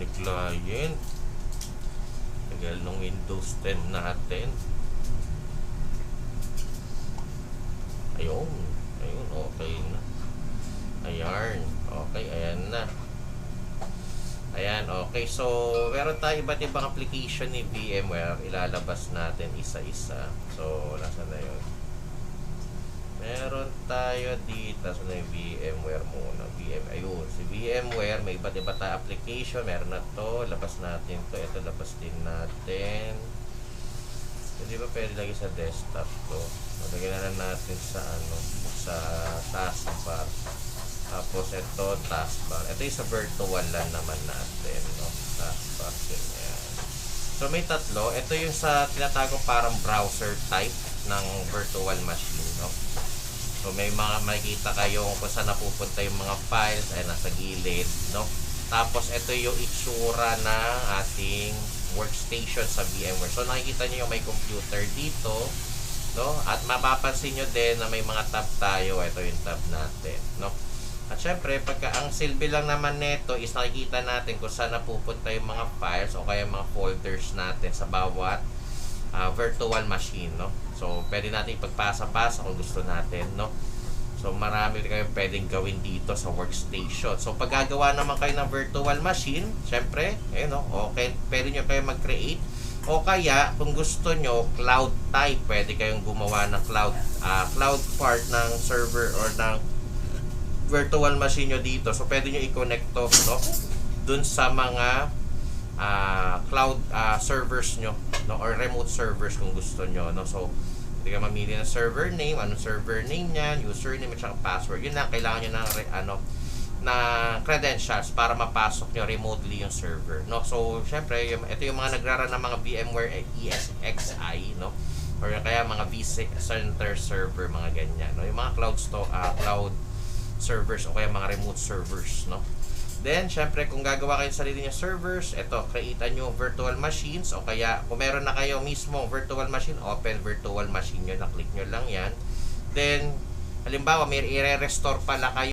ni client. Tagal ng Windows 10 natin. Ayun, okay na. Ayan, okay, ayan na. Ayan, okay. So, meron tayo iba't ibang application ni VMware. Ilalabas natin isa-isa. So, nasa na yun? Meron tayo dito. Nasa na yung VMware muna? Ayun, si VMware. May iba't iba tayo application. Meron na to. Labas natin to. Ito, labas din natin. Hindi ba pwede lagi sa desktop to? Lagyan na natin sa sa taskbar. Tapos ito, taskbar. Ito yung sa virtual lang naman natin, no? Taskbar din yan. So may tatlo. Ito yung sa tinatawag parang browser type ng virtual machine, no? So may mga makikita kayo kung saan napupunta yung mga files ay nasa gilid, no? Tapos ito yung itsura ng ating workstation sa VMware. So nakikita niyo yung may computer dito, no? At mapapansin niyo din na may mga tab tayo. Ito yung tab natin, no? At syempre, pagka ang silbi lang naman nito is nakikita natin kung saan napupunta yung mga files o kaya mga folders natin sa bawat virtual machine, no? So pwede natin ipagpasa-pasa kung gusto natin, no? So marami kayong pwedeng gawin dito sa workstation. So pag gagawa naman kayo ng virtual machine, syempre, no? Okay, pwede nyo kayo mag-create. O kaya, kung gusto nyo, cloud type, pwede kayong gumawa ng cloud part ng server or ng virtual machine nyo dito. So pwede nyo i-connect to, no? Dun sa mga cloud servers nyo, no? Or remote servers kung gusto nyo, no? So hindi ka mamili ng server name, anong server name niyan, username at saka password. Yun lang, kailangan nyo ng na credentials para mapasok nyo remotely yung server, no? So syempre, ito yung mga nagrara ng mga VMware ESXi, no? Or kaya mga vCenter server, mga ganyan, no? Yung mga cloud servers o kaya mga remote servers, no? Then, syempre, kung gagawa kayo sa sarili nyo servers, ito, createan nyo virtual machines o kaya kung meron na kayo mismo virtual machine, open virtual machine nyo, na-click nyo lang yan. Then, halimbawa, may i-restore pala kayo